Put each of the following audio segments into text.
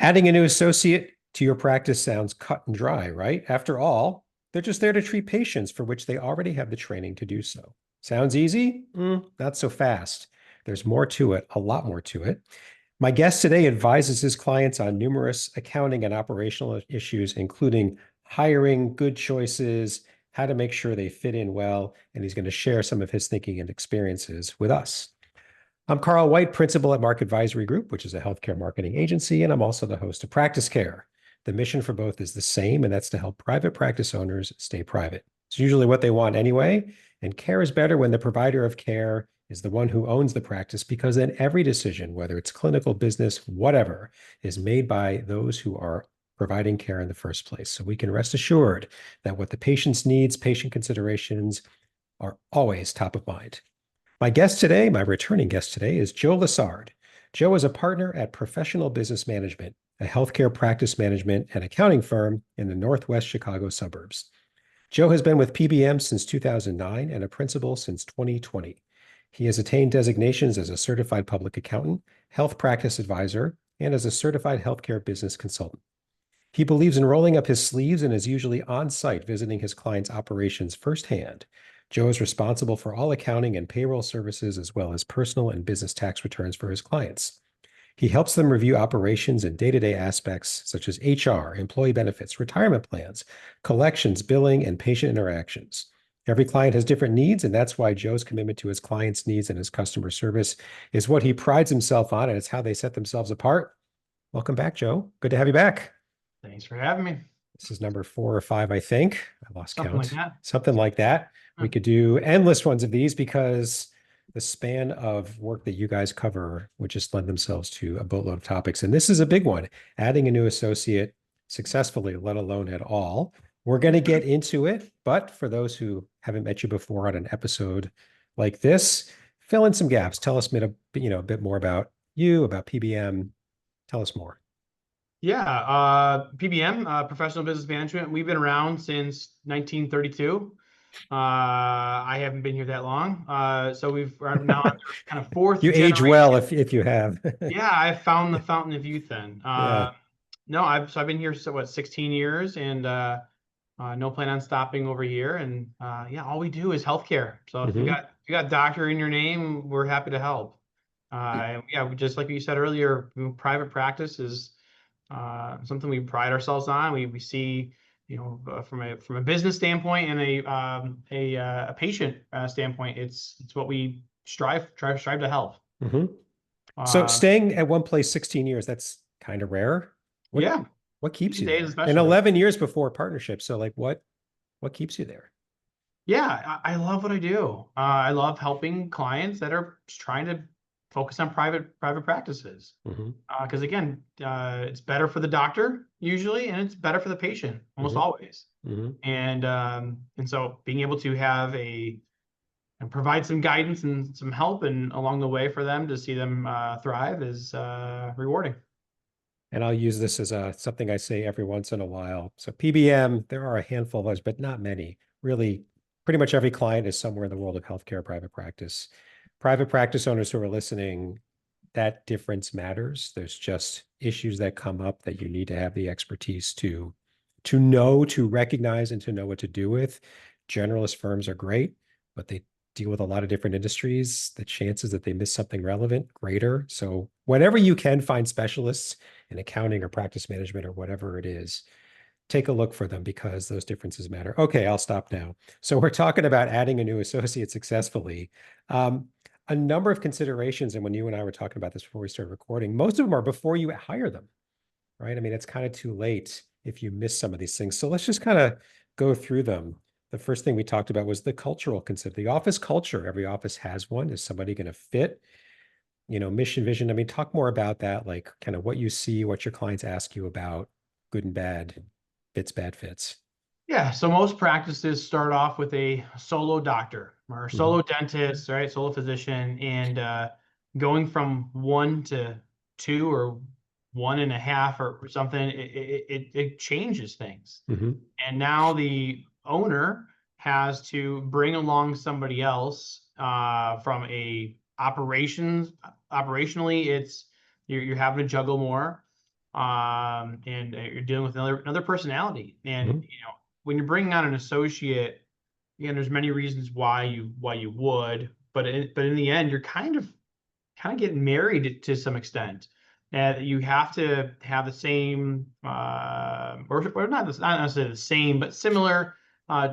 Adding a new associate to your practice sounds cut and dry, right? After all, they're just there to treat patients for which they already have the training to do so. Sounds easy? Not so fast. There's more to it, a lot more to it. My guest today advises his clients on numerous accounting and operational issues, including hiring, good choices, how to make sure they fit in well, and he's going to share some of his thinking and experiences with us. I'm Carl White, principal at Mark Advisory Group, which is a healthcare marketing agency, and I'm also the host of Practice Care. The mission for both is the same, and that's to help private practice owners stay private. It's usually what they want anyway, and care is better when the provider of care is the one who owns the practice, because then every decision, whether it's clinical, business, whatever, is made by those who are providing care in the first place. So we can rest assured that what the patient's needs, patient considerations are always top of mind. My guest today, my returning guest today, is Joe Lessard. Joe is a partner at Professional Business Management, a healthcare practice management and accounting firm in the Northwest Chicago suburbs. Joe has been with PBM since 2009 and a principal since 2020. He has attained designations as a certified public accountant, health practice advisor, and as a certified healthcare business consultant. He believes in rolling up his sleeves and is usually on site visiting his clients' operations firsthand. Joe is responsible for all accounting and payroll services, as well as personal and business tax returns for his clients. He helps them review operations and day-to-day aspects such as HR, employee benefits, retirement plans, collections, billing, and patient interactions. Every client has different needs, and that's why Joe's commitment to his clients' needs and his customer service is what he prides himself on, and it's how they set themselves apart. Welcome back, Joe. Good to have you back. Thanks for having me. This is number 4 or 5, I think. I lost Something count. like that. Something like that. We could do endless ones of these because the span of work that you guys cover would just lend themselves to a boatload of topics. And this is a big one, adding a new associate successfully, let alone at all. We're going to get into it, but for those who haven't met you before on an episode like this, fill in some gaps. Tell us a bit more about you, about PBM. Tell us more. Yeah, PBM, Professional Business Management. We've been around since 1932. I haven't been here that long. So we're now on kind of fourth You age generation. well if you have. Yeah, I found the fountain of youth then. Yeah. No, I've been here 16 years, and no plan on stopping over here. And yeah, all we do is healthcare. So if you got doctor in your name, we're happy to help. Yeah, just like you said earlier, private practice is something we pride ourselves on. We see, from a business standpoint and a patient standpoint, it's what we strive to help. So staying at one place 16 years, that's kind of rare. Yeah. What keeps you These days there? especially. And 11 years before partnership. So like what keeps you there? Yeah, I love what I do. I love helping clients that are trying to focus on private practices. Because again, it's better for the doctor usually, and it's better for the patient almost always. And so being able to have and provide some guidance and some help and along the way for them to see them thrive is rewarding. And I'll use this as something I say every once in a while. So PBM, there are a handful of those, but not many. Really, pretty much every client is somewhere in the world of healthcare private practice. Private practice owners who are listening, that difference matters. There's just issues that come up that you need to have the expertise to know, to recognize, and to know what to do with. Generalist firms are great, but they deal with a lot of different industries. The chances that they miss something relevant, greater. So whenever you can find specialists in accounting or practice management or whatever it is, take a look for them because those differences matter. Okay, I'll stop now. So we're talking about adding a new associate successfully. A number of considerations, and when you and I were talking about this before we started recording, most of them are before you hire them, right? I mean, it's kind of too late if you miss some of these things. So let's just kind of go through them. The first thing we talked about was the cultural concept, the office culture. Every office has one. Is somebody going to fit? Mission, vision. I mean, talk more about that, like kind of what you see, what your clients ask you about, good and bad, fits, bad fits. Yeah, so most practices start off with a solo doctor or solo dentist, right? Solo physician, and going from 1 to 2 or 1.5 or something, it changes things. And now the owner has to bring along somebody else from a operationally, you're having to juggle more. and you're dealing with another personality. And Mhm. when you're bringing on an associate, again, there's many reasons why you would, but in the end, you're kind of getting married to some extent. You have to have the same, or not necessarily the same, but similar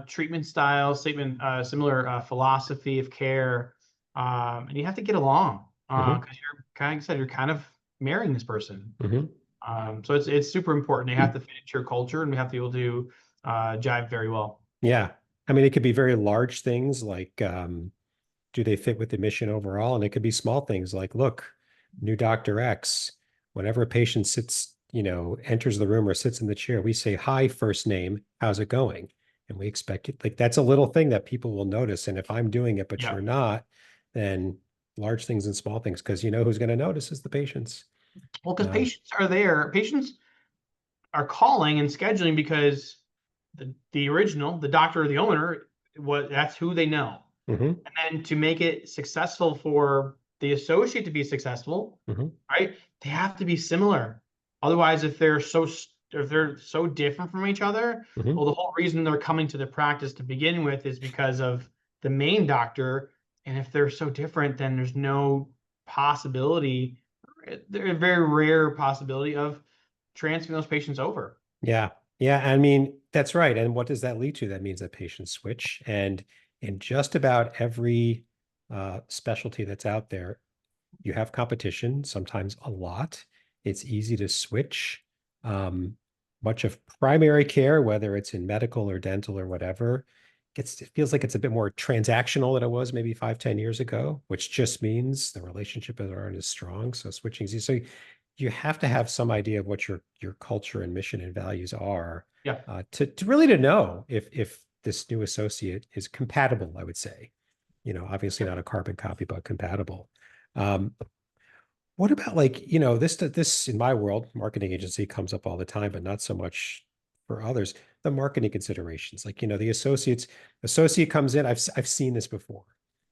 treatment style, similar philosophy of care, and you have to get along Mhm. because you're kind of, like I said, you're kind of marrying this person. Mhm. So it's super important. They have to fit into your culture, and we have to be able to jive very well. Yeah. I mean, it could be very large things like, do they fit with the mission overall? And it could be small things like, look, new Dr. X, whenever a patient sits, enters the room or sits in the chair, we say, hi, first name, how's it going? And we expect it. Like that's a little thing that people will notice. And if I'm doing it, but Yeah. you're not, then large things and small things, because you know who's going to notice is the patients. Well, because Um, patients are there. Patients are calling and scheduling because the original, the doctor or the owner, that's who they know. mhm, And then to make it successful for the associate to be successful, mhm, right? They have to be similar. Otherwise, if they're so different from each other, well, mhm. the whole reason they're coming to the practice to begin with is because of the main doctor. And if they're so different, then there's no possibility, there's a very rare possibility of transferring those patients over. Yeah. Yeah. I mean, that's right. And what does that lead to? That means that patients switch. And in just about every specialty that's out there, you have competition, sometimes a lot. It's easy to switch. Um, Much of primary care, whether it's in medical or dental or whatever, it feels like it's a bit more transactional than it was maybe 5, 10 years ago, which just means the relationship aren't as strong. So switching is easy. So you have to have some idea of what your culture and mission and values are Yeah. to really to know if this new associate is compatible, I would say. Obviously not a carbon copy, but compatible. Um, what about like, this in my world, marketing agency comes up all the time, but not so much for others. The marketing considerations, like, the associate comes in. I've seen this before.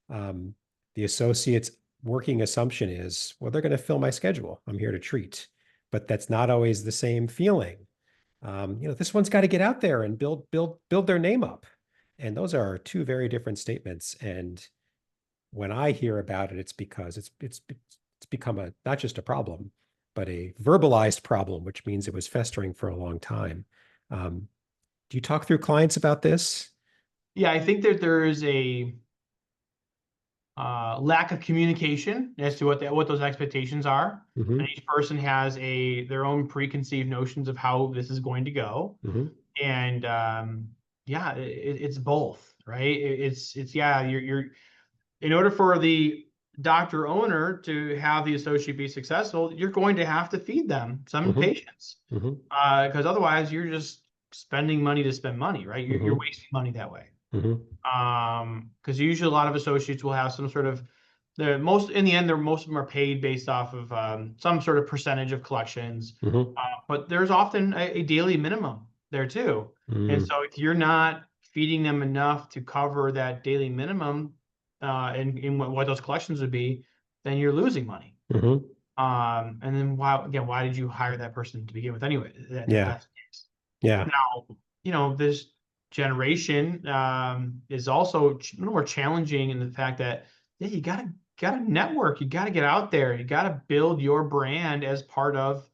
Um, the associate's working assumption is, well, they're going to fill my schedule. I'm here to treat, but that's not always the same feeling. This one's got to get out there and build their name up. And those are two very different statements. And when I hear about it, it's because it's become a not just a problem, but a verbalized problem, which means it was festering for a long time. Um, do you talk through clients about this? Yeah, I think that there is a lack of communication as to what those expectations are. And Hmm. each person has their own preconceived notions of how this is going to go. Hmm. And yeah, it's both, right? It's yeah, you're in order for the doctor owner to have the associate be successful, you're going to have to feed them some Hmm. patients, Hmm. because otherwise you're just spending money to spend money, right? You're Hmm. wasting money that way. Hmm. Because usually a lot of associates will have some sort of the most in the end, most of them are paid based off of some sort of percentage of collections. Hmm. But there's often a daily minimum there too. And Hmm. so if you're not feeding them enough to cover that daily minimum in what those collections would be, then you're losing money. Hmm. And then why did you hire that person to begin with anyway? If Yeah. that's the case. Yeah. Now, this generation is also a little more challenging in the fact that yeah, you gotta network, you gotta get out there, you gotta build your brand as part of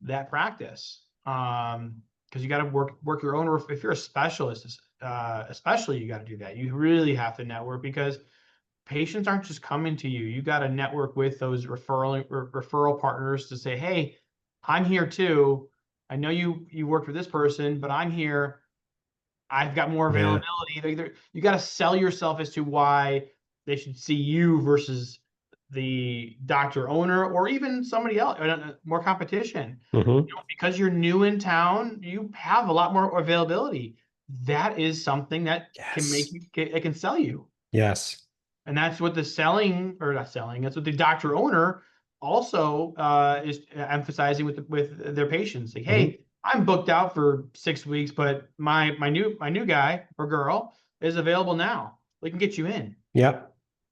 that practice. Because you gotta work your own. If you're a specialist, especially, you gotta do that. You really have to network because patients aren't just coming to you. You got to network with those referral partners to say, "Hey, I'm here too. I know you worked with this person, but I'm here. I've got more Yeah. availability." You got to sell yourself as to why they should see you versus the doctor owner or even somebody else, more competition. Hmm. Because you're new in town, you have a lot more availability. That is something that can make Yes. it can sell you. Yes. And that's what the selling or not selling, that's what the doctor owner also is emphasizing with their patients. Like, Hmm. hey, I'm booked out for 6 weeks, but my new guy or girl is available now. We can get you in. Yep.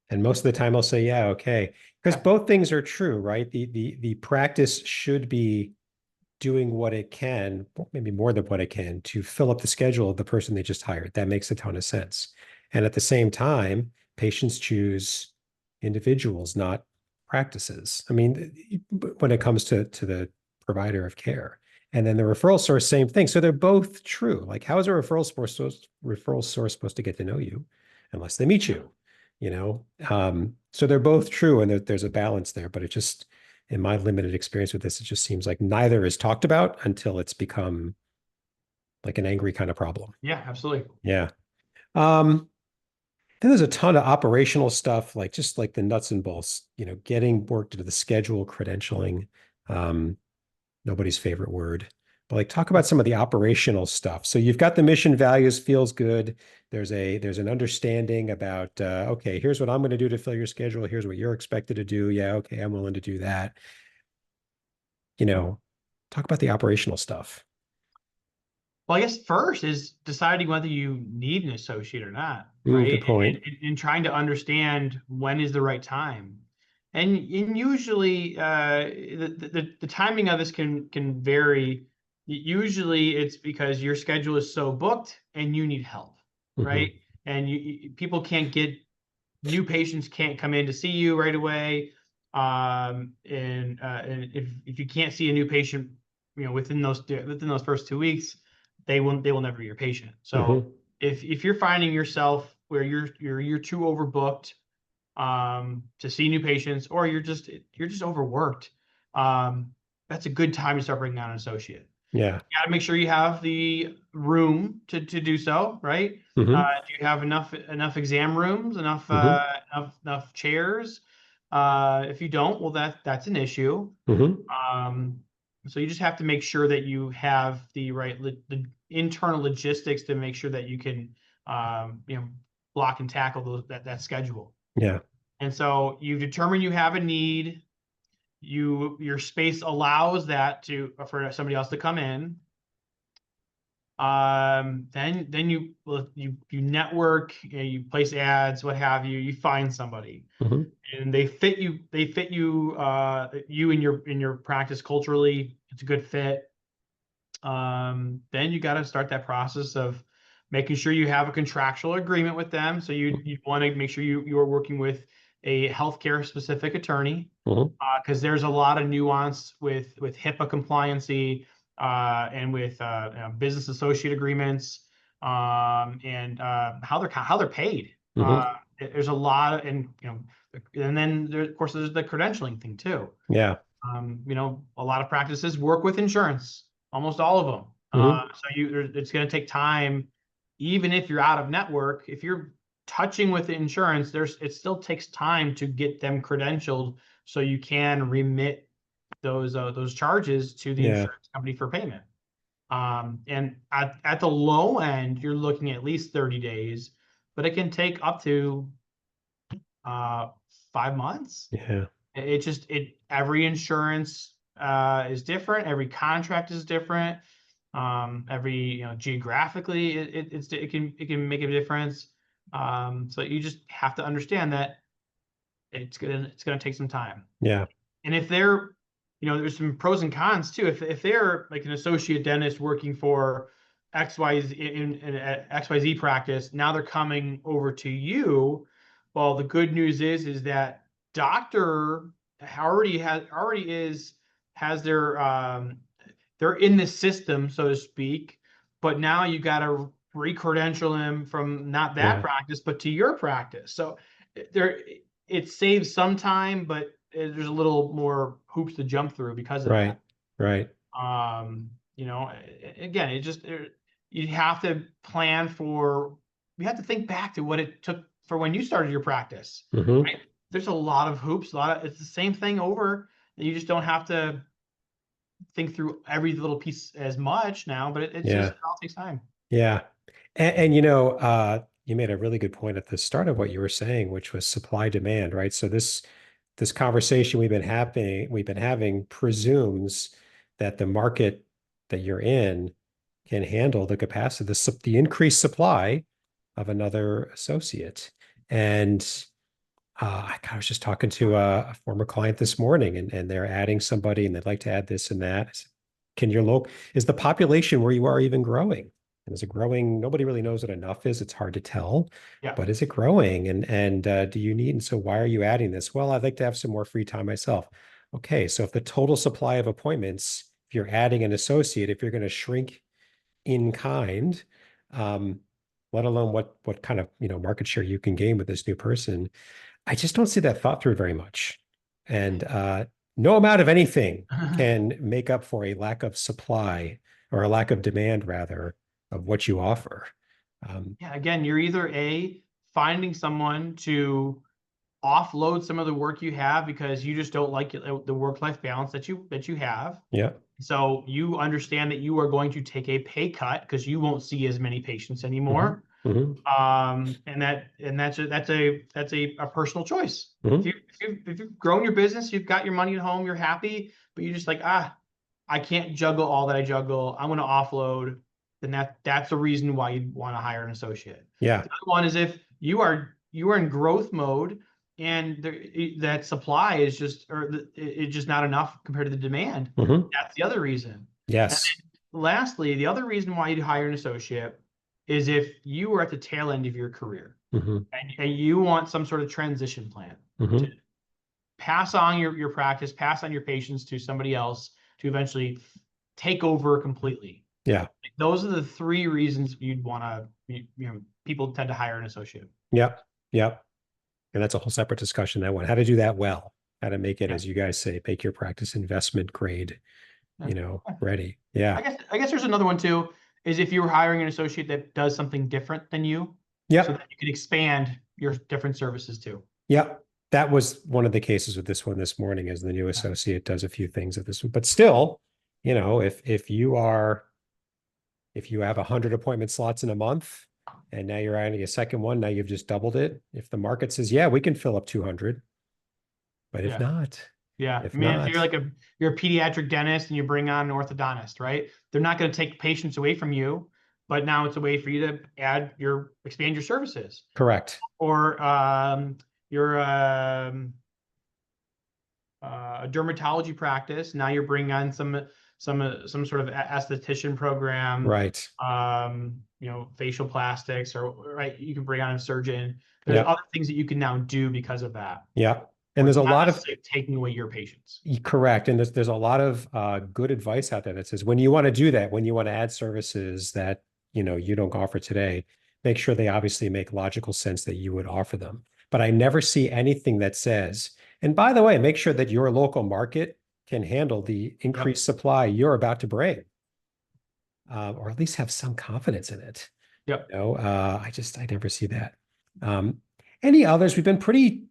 And most of the time I'll say, yeah, okay. Because Yeah. both things are true, right? The practice should be doing what it can, maybe more than what it can, to fill up the schedule of the person they just hired. That makes a ton of sense. And at the same time, patients choose individuals, not practices. I mean, when it comes to the provider of care. And then the referral source, same thing. So they're both true. Like, how is a referral source supposed to get to know you unless they meet you? You know, so they're both true, and there's a balance there. But it just, in my limited experience with this, it just seems like neither is talked about until it's become like an angry kind of problem. Yeah, absolutely. Yeah. Um, then there's a ton of operational stuff, like just like the nuts and bolts, getting work into the schedule, credentialing. Um, Nobody's favorite word. But like, talk about some of the operational stuff. So you've got the mission values, feels good. There's an understanding about okay, here's what I'm going to do to fill your schedule. Here's what you're expected to do. Yeah, okay, I'm willing to do that. Talk about the operational stuff. Well, I guess first is deciding whether you need an associate or not, Good right? point. And trying to understand when is the right time. And usually the timing of this can vary. Usually it's because your schedule is so booked and you need help, Hmm. right? And people can't get new patients can't come in to see you right away. And if you can't see a new patient, within those first 2 weeks, they will never be your patient. So Hmm. if you're finding yourself where you're too overbooked to see new patients, or you're just overworked, that's a good time to start bringing on an associate. Yeah. You got to make sure you have the room to do so, right? Hmm. Do you have enough exam rooms, Hmm. enough chairs? If you don't, well, that's an issue. Hmm. Um, so you just have to make sure that you have the internal logistics to make sure that you can block and tackle that schedule. Yeah. And so you determine you have a need. Your space allows that for somebody else to come in. Then you network, you place ads, what have you. You find somebody, Hmm. and they fit you you in your practice culturally. It's a good fit. Then you got to start that process of making sure you have a contractual agreement with them. So you want to make sure you are working with a healthcare specific attorney, Hmm. because there's a lot of nuance with HIPAA compliancy, and with business associate agreements, and how they're paid. Hmm. There's a lot and then of course there's the credentialing thing too. Yeah. A lot of practices work with insurance, almost all of them. Hmm. It's going to take time, even if you're out of network. If you're touching with the insurance, it still takes time to get them credentialed so you can remit those charges to the Yeah. insurance company for payment. And at the low end, you're looking at least 30 days, but it can take up to uh, 5 months. Yeah. Every insurance is different. Every contract is different. Every geographically it can make a difference. So you just have to understand that it's gonna take some time. Yeah. And if there's some pros and cons too. If they're like an associate dentist working for XYZ in XYZ practice, now they're coming over to you. Well, the good news is that doctor has they're in the system, so to speak. But now you got to re-credential them from not that Yeah. practice, but to your practice. So there, it saves some time, but there's a little more hoops to jump through because of Right. that. Right. Again, you have to plan for, you have to think back to what it took for when you started your practice, Hmm. right? There's a lot of hoops, it's the same thing over. You just don't have to think through every little piece as much now, but Yeah. it all takes time. Yeah. And you made a really good point at the start of what you were saying, which was supply demand, right? So this conversation we've been having presumes that the market that you're in can handle the capacity, the increased supply of another associate. And I was just talking to a former client this morning, and they're adding somebody, and they'd like to add this and that. Can your local, is the population where you are even growing? And is it growing? Nobody really knows what enough is. It's hard to tell, Yeah. but is it growing? And do you need, and so why are you adding this? Well, I'd like to have some more free time myself. Okay, so if the total supply of appointments, if you're adding an associate, if you're going to shrink in kind, um, let alone what kind of market share you can gain with this new person, I just don't see that thought through very much. And no amount of anything can make up for a lack of supply or a lack of demand, rather, of what you offer. Yeah, again, you're either finding someone to offload some of the work you have because you just don't like the work-life balance that you have. Yeah. So you understand that you are going to take a pay cut because you won't see as many patients anymore. And that's a personal choice. If you've grown your business, you've got your money at home, you're happy, but you're just like, I can't juggle all that I juggle. I'm going to offload. Then that's the reason why you'd want to hire an associate. Yeah. The other one is if you are in growth mode and that supply is just it's just not enough compared to the demand. That's the other reason. Yes. And lastly, the other reason why you'd hire an associate is if you are at the tail end of your career and you want some sort of transition plan to pass on your practice, pass on your patients to somebody else to eventually take over completely. Yeah. Those are the three reasons you'd want to, people tend to hire an associate. Yep. Yep. And that's a whole separate discussion. That one, how to do that well, how to make it, as you guys say, make your practice investment grade, ready. Yeah. I guess there's another one too, is if you were hiring an associate that does something different than you, Yep. so that you can expand your different services too. Yep. That was one of the cases with this one this morning, as the new associate does a few things at this one. But still, if you have 100 appointment slots in a month and now you're adding a second one, now you've just doubled it. If the market says, yeah, we can fill up 200, but if not, if you're a pediatric dentist and you bring on an orthodontist, right? They're not going to take patients away from you, but now it's a way for you to expand your services. Correct. Or you're a dermatology practice. Now you're bringing on some sort of esthetician program, right? Facial plastics, or right. You can bring on a surgeon. There's other things that you can now do because of that. Yeah. And there's a lot of taking away your patients. Correct. And there's a lot of good advice out there that says when you want to do that, when you want to add services that you don't offer today, make sure they obviously make logical sense that you would offer them. But I never see anything that says, and by the way, make sure that your local market can handle the increased supply you're about to bring, or at least have some confidence in it. Yep. I never see that. Any others? We've been pretty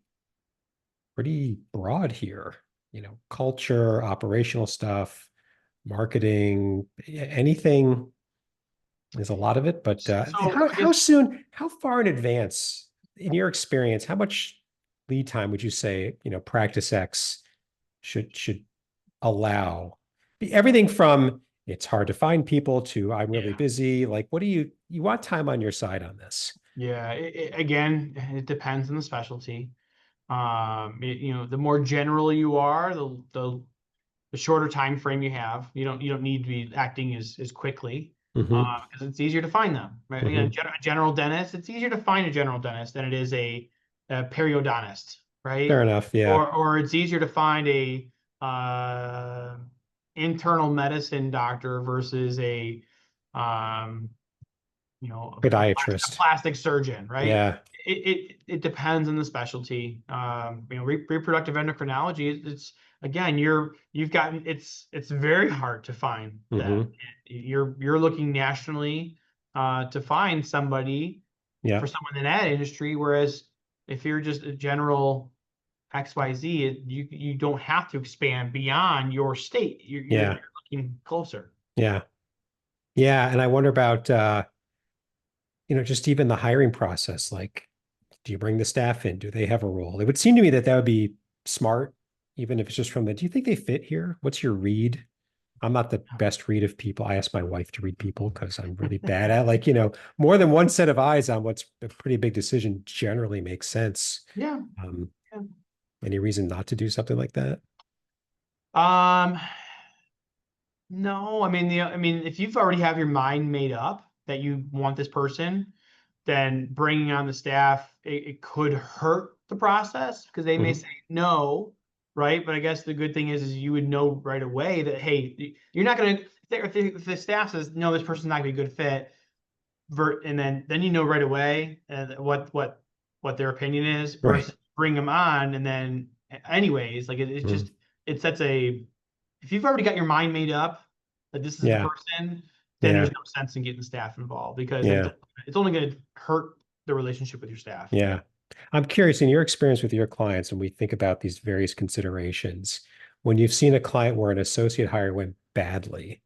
broad here, culture, operational stuff, marketing, anything. There's a lot of it, but how far in advance, in your experience, how much lead time would you say, Practice X should allow? Everything from it's hard to find people to I'm really busy. Like, what do you want time on your side on this? Yeah, again, it depends on the specialty. The more general you are, the shorter time frame you have. You don't need to be acting as quickly because it's easier to find them. Right? A general dentist, it's easier to find a general dentist than it is a periodontist, right? Fair enough. Yeah. Or it's easier to find a internal medicine doctor versus a podiatrist, a plastic surgeon, right? Yeah. It depends on the specialty. Reproductive endocrinology, it's again, it's very hard to find that. You're looking nationally to find somebody for someone in that industry, whereas if you're just a general XYZ, you don't have to expand beyond your state. You're looking closer. Yeah. And I wonder about just even the hiring process. Like, do you bring the staff in? Do they have a role? It would seem to me that would be smart, even if it's just from do you think they fit here? What's your read? I'm not the best read of people. I ask my wife to read people because I'm really bad at more than one set of eyes on what's a pretty big decision generally makes sense. Yeah. Any reason not to do something like that? No, I mean, if you've already have your mind made up that you want this person, then bringing on the staff, it could hurt the process because they may Mhm. say no, right? But I guess the good thing is you would know right away that, hey, you're not going to, if the staff says, no, this person's not going to be a good fit, and then you know right away what their opinion is Right. versus bring them on and then anyways, like it's Mhm. just, it sets a, if you've already got your mind made up that this is the Yeah. person, then there's Yeah. no sense in getting staff involved because Yeah. it's only going to hurt the relationship with your staff. Yeah. I'm curious in your experience with your clients, when we think about these various considerations, when you've seen a client where an associate hire went badly,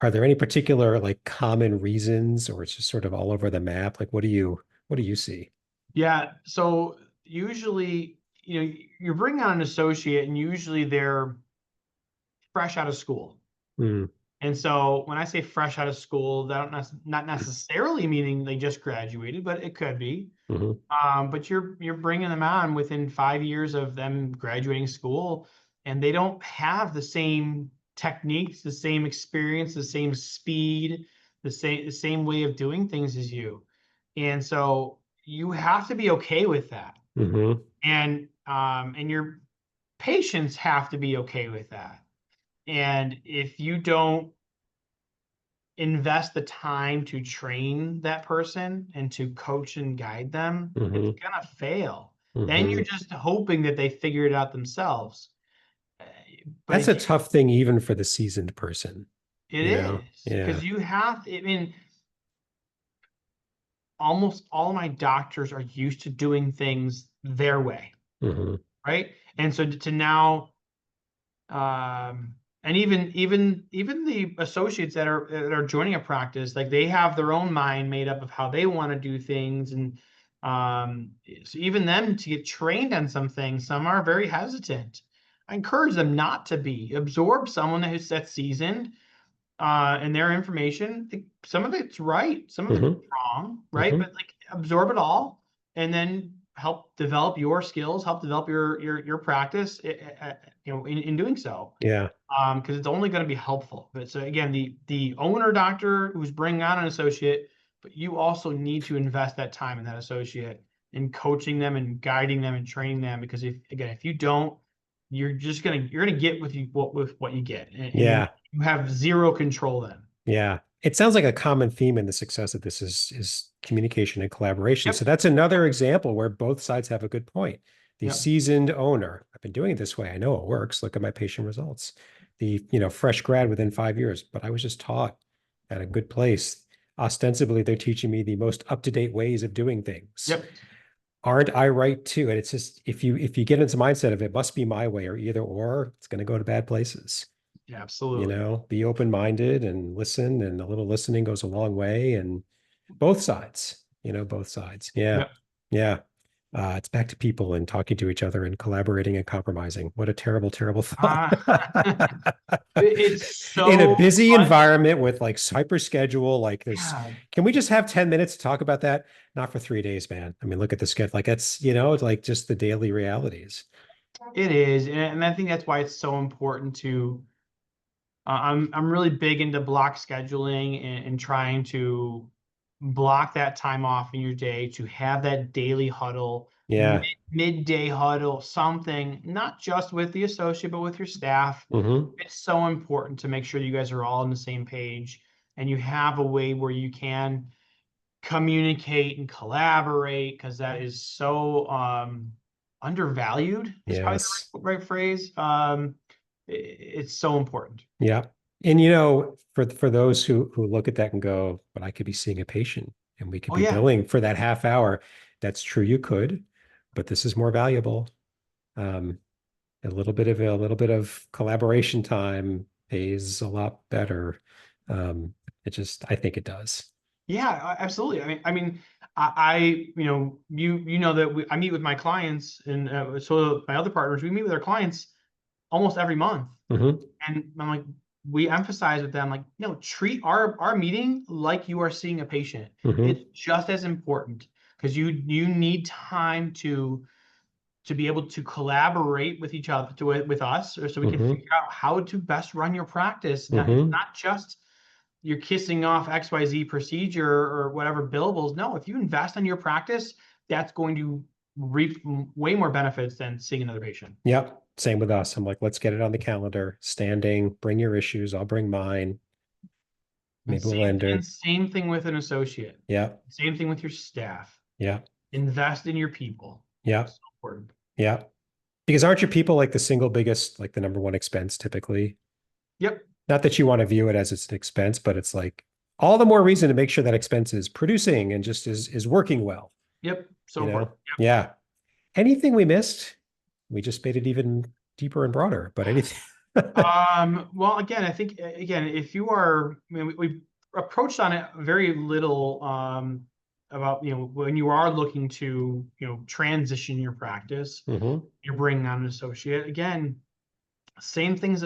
are there any particular like common reasons, or it's just sort of all over the map? Like what do you see? Yeah. So usually, you're bringing on an associate and usually they're fresh out of school. Mm, And so when I say fresh out of school, that don't not necessarily meaning they just graduated, but it could be. hmm But you're bringing them on within 5 years of them graduating school, and they don't have the same techniques, the same experience, the same speed, the same way of doing things as you. And so you have to be okay with that. hmm And your patients have to be okay with that. And if you don't invest the time to train that person and to coach and guide them, it's hmm gonna fail. Then hmm you're just hoping that they figure it out themselves. Uh, But That's if a tough thing even for the seasoned person, it you know? is, Yeah. because you have, I mean, almost all my doctors are used to doing things their way, hmm right? And so to now, and even the associates that are joining a practice, like they have their own mind made up of how they want to do things, and so even them to get trained on some things, some are very hesitant. I encourage them not to be. Absorb someone that's seasoned, and their information. Some of it's right, some of it's hmm wrong, right? hmm But like absorb it all, and then help develop your skills, help develop your practice, in doing so. Yeah. Because it's only going to be helpful. But so again, the owner doctor who's bringing on an associate, but you also need to invest that time in that associate in coaching them and guiding them and training them. Because if you don't, you're gonna get with what you get, and then Yeah. you have zero control then. Yeah. It sounds like a common theme in the success of this is communication and collaboration. So Yep. that's another example where both sides have a good point. The Yep. seasoned owner, I've been doing it this way. I know it works. Look at my patient results. The fresh grad within 5 years, but I was just taught at a good place. Ostensibly, they're teaching me the most up-to-date ways of doing things. Yep. Aren't I right too? And it's just if you get into the mindset of it must be my way or, it's going to go to bad places. Yeah, absolutely. Be open-minded and listen, and a little listening goes a long way. And both sides. Yeah. Yep. Yeah. It's back to people and talking to each other and collaborating and compromising. What a terrible, terrible thought. Uh, it's In a so busy much. environment with like hyper schedule, like Yeah, can we just have 10 minutes to talk about that? Not for 3 days, man. I mean, look at the schedule. Like it's like just the daily realities. it is, and I think that's why it's so important to. I'm really big into block scheduling and trying to block that time off in your day to have that daily huddle, Yeah. midday huddle, something, not just with the associate, but with your staff. hmm It's so important to make sure you guys are all on the same page and you have a way where you can communicate and collaborate because that is so undervalued is probably Yes. the right phrase. It's so important. Yeah. And for those who look at that and go, but I could be seeing a patient and we could Oh be yeah. billing for that half hour. That's true, you could, but this is more valuable. Um, a little bit of collaboration time pays a lot better. I think it does. Yeah, absolutely. I you know that I meet with my clients, and so my other partners, we meet with our clients almost every month, hmm and I'm like, we emphasize with them, like, no, treat our meeting like you are seeing a patient. hmm It's just as important because you need time to to be able to collaborate with each other, with us, or so we can Mm-hmm. figure out how to best run your practice. It's Mm-hmm. not just you're kissing off XYZ procedure or whatever billables. No, if you invest in your practice, that's going to reap way more benefits than seeing another patient. Yep. Same with us. I'm like, let's get it on the calendar. Standing, bring your issues. I'll bring mine. And Maybe we'll end it. same thing with an associate. Yeah. Same thing with your staff. Yeah. Invest in your people. Yeah. So important. Yeah. Because aren't your people like the single biggest, like the number one expense typically? Yep. Not that you want to view it as it's an expense, but it's like all the more reason to make sure that expense is producing and just is working well, Yep. So you know? important. Yeah. Anything we missed? We just made it even deeper and broader, but anything. Well, again, I think again, if you are, I mean, we've approached on it very little about when you are looking to transition your practice, Mm-hmm. you're bringing on an associate. Again, same things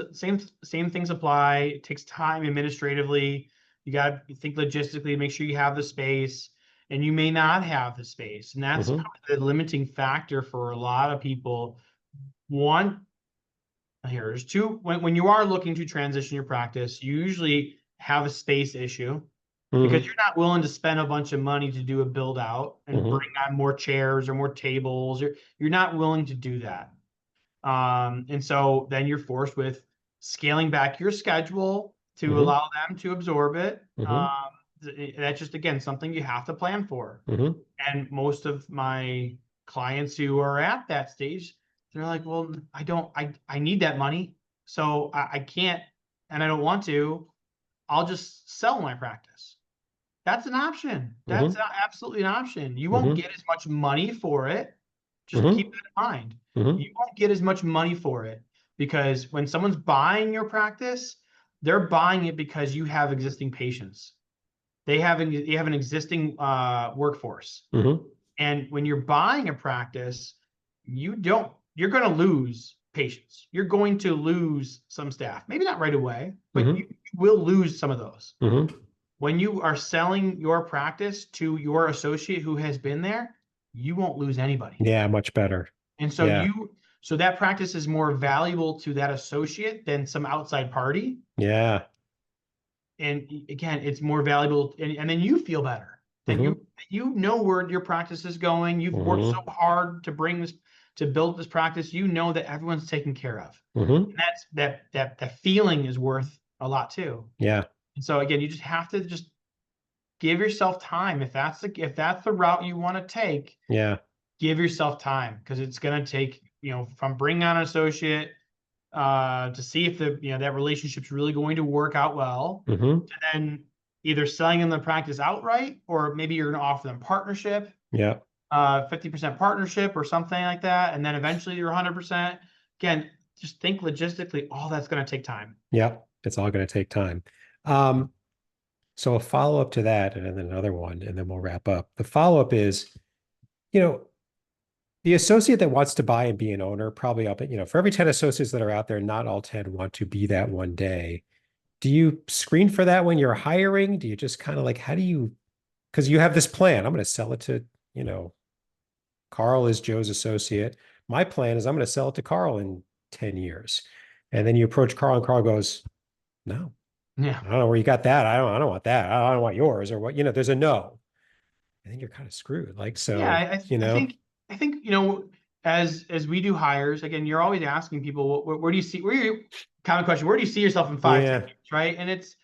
apply. It takes time administratively. You got to think logistically, make sure you have the space, and you may not have the space, and that's Mm-hmm. probably the limiting factor for a lot of people. One, there's two. When you are looking to transition your practice, you usually have a space issue because Mm-hmm. you're not willing to spend a bunch of money to do a build out and Mm-hmm. bring on more chairs or more tables. You're not willing to do that. And so then you're forced with scaling back your schedule to Mm-hmm. allow them to absorb it. Mm-hmm. That's just, again, something you have to plan for. Mm-hmm. And most of my clients who are at that stage, they're like, well, I need that money. So I can't, and I don't want to, I'll just sell my practice. That's an option. That's Mm-hmm. absolutely an option. You won't Mm-hmm. get as much money for it. Just Mm-hmm. keep that in mind. Mm-hmm. You won't get as much money for it because when someone's buying your practice, they're buying it because you have existing patients. You have an existing workforce. Mm-hmm. And when you're buying a practice, you're going to lose patients. You're going to lose some staff. Maybe not right away, but Mm-hmm. you will lose some of those. Mm-hmm. When you are selling your practice to your associate who has been there, you won't lose anybody. Yeah, much better. And so Yeah. so that practice is more valuable to that associate than some outside party. Yeah. And again, it's more valuable, and then you feel better that Mm-hmm. you know where your practice is going. You've worked so Mm-hmm. hard to build this practice. You know that everyone's taken care of. Mm-hmm. And that feeling is worth a lot too. Yeah. And so again, you just have to just give yourself time. If that's the route you want to take, Yeah. give yourself time because it's going to take, from bringing on an associate to see if that relationship's really going to work out well, Mm-hmm. to then either selling them the practice outright, or maybe you're going to offer them partnership, Yeah. 50% partnership or something like that, and then eventually you're 100%. Again, just think logistically, all that's going to take time. Yeah. It's all going to take time. So a follow-up to that, and then another one, and then we'll wrap up. The follow-up is, you know, the associate that wants to buy and be an owner, probably up, for every 10 associates that are out there, not all 10 want to be that one day. Do you screen for that when you're hiring? Do you just kind of like, because you have this plan, I'm going to sell it to, Carl is Joe's associate. My plan is I'm going to sell it to Carl in 10 years. And then you approach Carl and Carl goes, no, Yeah. I don't know where you got that. I don't want that. I don't want yours or what, there's a no. I think you're kind of screwed. Like, Yeah, so, I think as we do hires, again, you're always asking people, where do you see common question, where do you see yourself in 5, 10 yeah. years, right? And it's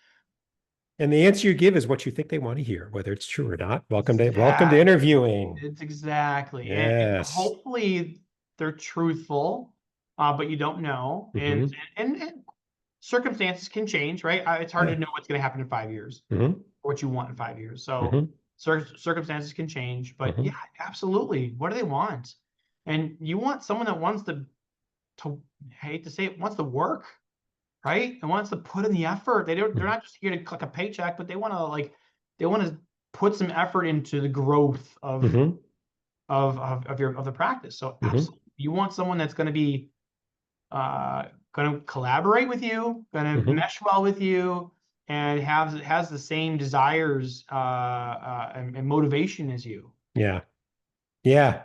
And the answer you give is what you think they want to hear, whether it's true or not. Welcome to exactly, interviewing. it's exactly, and Yes. hopefully they're truthful, but you don't know, Mm-hmm. and circumstances can change, right? It's hard to Yeah. know what's going to happen in 5 years, Mm-hmm. or what you want in 5 years. So Mm-hmm. circumstances can change, but Mm-hmm. yeah, absolutely. What do they want? And you want someone that wants I hate to say it, wants to work, right? And wants to put in the effort. They're not just here to click a paycheck, but they want to put some effort into the growth Mm-hmm. of the practice. So Mm-hmm. absolutely, you want someone that's going to be going to collaborate with you, going to Mm-hmm. mesh well with you, and has the same desires and motivation as you. Yeah. Yeah.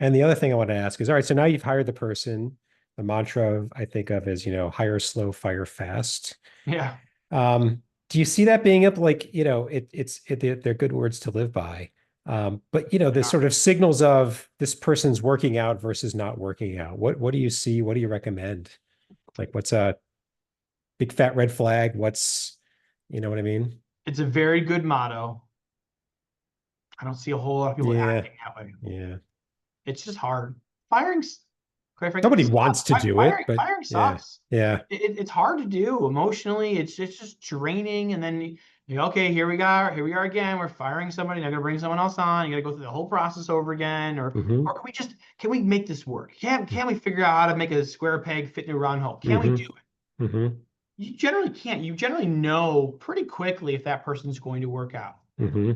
And the other thing I want to ask is, all right, so now you've hired the person. The mantra I think of is, hire slow, fire fast. Yeah, Do you see that being up like, they're good words to live by. But they the are. sort of signals of this person's working out versus not working out. What do you see? What do you recommend? Like what's a big fat red flag? You know what I mean? It's a very good motto. I don't see a whole lot of people Yeah. acting that way. Yeah. It's just hard. Firing's, quite frankly, Nobody it's wants tough. to do it, but Firing yeah. sucks. Yeah. It's hard to do emotionally. It's just draining. And then okay, here we are again. We're firing somebody. Now gonna bring someone else on. You gotta go through the whole process over again. Hmm. Or can we make this work? Can we figure out how to make a square peg fit in a round hole? Can we Hmm. do it? Hmm. You generally can't. You generally know pretty quickly if that person's going to work out. Hmm.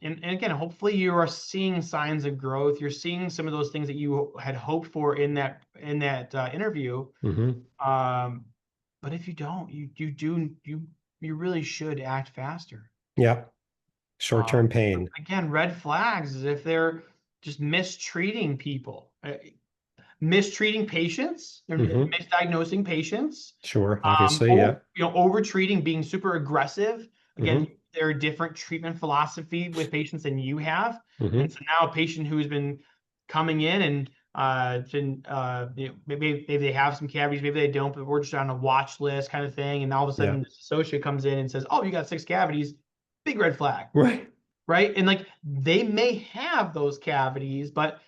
And again, hopefully you are seeing signs of growth. You're seeing some of those things that you had hoped for in that interview. Hmm. Um, but if you don't, you really should act faster. Yeah. Short-term pain. Again, red flags is if they're just mistreating people, mistreating patients, they're Hmm. misdiagnosing patients, Sure. Obviously. Yeah. over treating, being super aggressive. Again, Hmm. there are different treatment philosophy with patients than you have, and Hmm. so now a patient who's been coming in and maybe they have some cavities, maybe they don't, but we're just on a watch list kind of thing, and all of a Yeah. sudden this associate comes in and says, "Oh, you got 6 cavities," big red flag, Right. right? And like they may have those cavities, but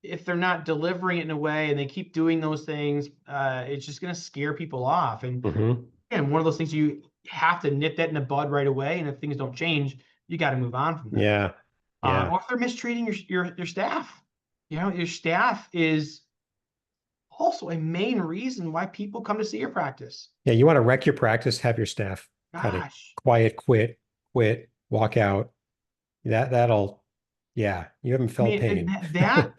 if they're not delivering it in a way and they keep doing those things, it's just going to scare people off. Hmm. And one of those things you have to nip that in the bud right away. And if things don't change, you got to move on from them. Yeah. Yeah. Or if they're mistreating your staff, your staff is also a main reason why people come to see your practice. Yeah. You want to wreck your practice, have your staff kind of Gosh, quiet, quit, walk out. Yeah, you haven't I felt mean pain. that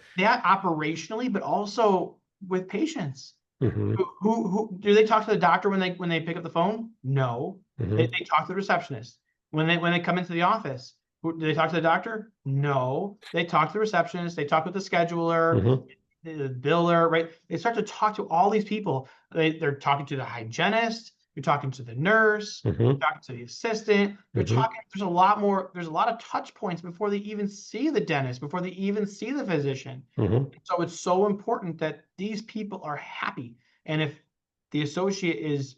operationally, but also with patients. Hmm. Who do they talk to the doctor when they pick up the phone? No. Hmm. They talk to the receptionist. When they come into the office, do they talk to the doctor? No. They talk to the receptionist, they talk with the scheduler, Hmm. the biller, right? They start to talk to all these people. They're talking to the hygienist, you're talking to the nurse, Hmm. you're talking to the assistant, they're Hmm. talking, there's a lot of touch points before they even see the dentist, before they even see the physician. Hmm. So it's so important that these people are happy. And if the associate is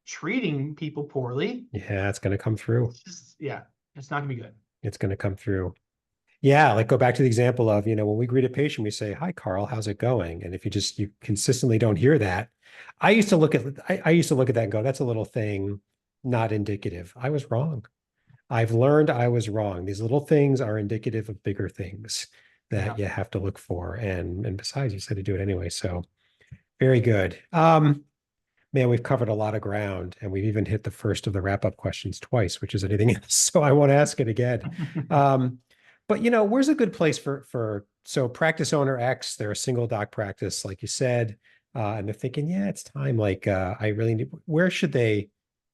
treating people poorly, Yeah, it's going to come through. yeah, it's not gonna be good. It's going to come through. Yeah, like go back to the example of, when we greet a patient, we say, "Hi, Carl, how's it going?" And if you consistently don't hear that, I used to look at that and go, "That's a little thing, not indicative." I was wrong. I've learned I was wrong. These little things are indicative of bigger things that Yeah. you have to look for. And besides, you said to do it anyway. So very good. Man, we've covered a lot of ground and we've even hit the first of the wrap-up questions twice, which is anything else. So I won't ask it again. Um, but where's a good place for so practice owner X, they're a single doc practice, like you said, and they're thinking, yeah, it's time. Like I really need, where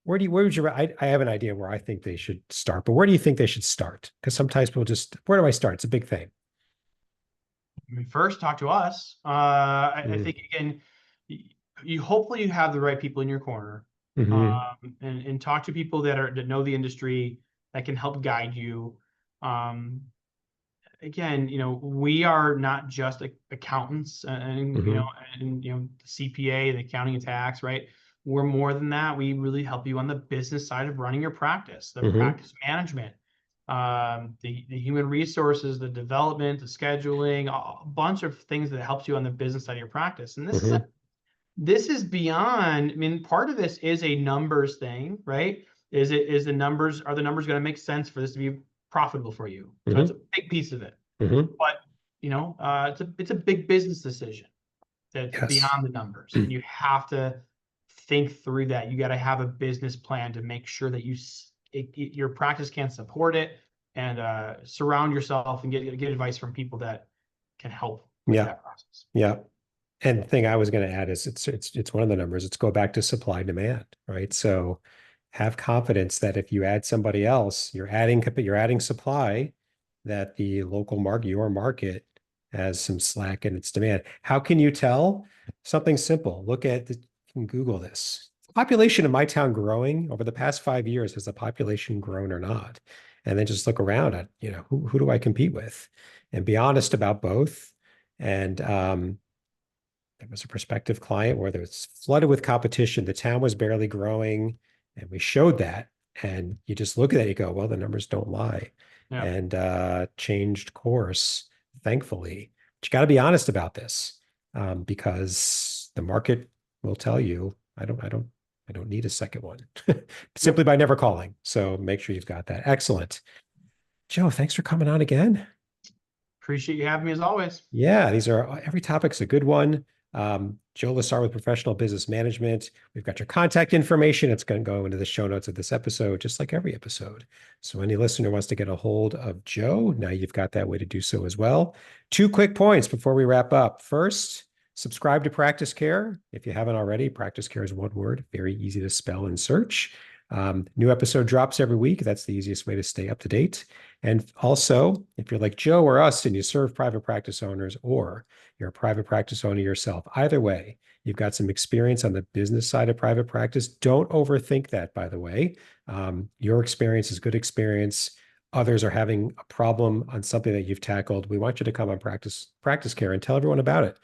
would you, I have an idea where I think they should start, but where do you think they should start? Because sometimes people just, where do I start? It's a big thing. I mean, first talk to us. I Mm. think again, you hopefully you have the right people in your corner, Hmm. and talk to people that know the industry that can help guide you. Um, Again, we are not just accountants and Hmm. the CPA, the accounting and tax, right? We're more than that. We really help you on the business side of running your practice, the Hmm. practice management, the human resources, the development, the scheduling, a bunch of things that helps you on the business side of your practice. And Hmm. this is beyond. I mean, part of this is a numbers thing, right? Are the numbers going to make sense for this to be profitable for you? So that's a Hmm. big piece of it. Hmm. But it's a big business decision that's Yes. beyond the numbers, and you have to think through that. You got to have a business plan to make sure that your practice can support it, and surround yourself and get advice from people that can help with Yeah. that process. Yeah. And the thing I was going to add is it's one of the numbers. It's go back to supply demand, right? So have confidence that if you add somebody else, you're adding supply, that the local market, your market has some slack in its demand. How can you tell? Something simple. Look at the, you can Google this. Population of my town growing over the past 5 years. Has the population grown or not? And then just look around at, who do I compete with? And be honest about both. And there was a prospective client where there was flooded with competition. The town was barely growing, and we showed that. And you just look at that, you go, well, the numbers don't lie, Yeah. and changed course, thankfully. But you got to be honest about this, because the market will tell you, I don't need a second one simply by never calling. So make sure you've got that. Excellent. Joe, thanks for coming on again. Appreciate you having me as always. Yeah, every topic's a good one. Joe Lessard with Professional Business Management. We've got your contact information. It's going to go into the show notes of this episode, just like every episode. So any listener wants to get a hold of Joe, now you've got that way to do so as well. 2 quick points before we wrap up. First, subscribe to Practice Care. If you haven't already, Practice Care is one word, very easy to spell and search. New episode drops every week. That's the easiest way to stay up to date. And also, if you're like Joe or us and you serve private practice owners, or you're a private practice owner yourself, either way, you've got some experience on the business side of private practice. Don't overthink that, by the way. Your experience is good experience. Others are having a problem on something that you've tackled. We want you to come on Practice Care and tell everyone about it.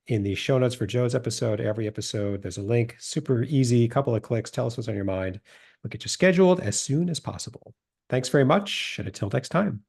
In the show notes for Joe's episode, every episode, there's a link, super easy, couple of clicks. Tell us what's on your mind. We'll get you scheduled as soon as possible. Thanks very much, and until next time.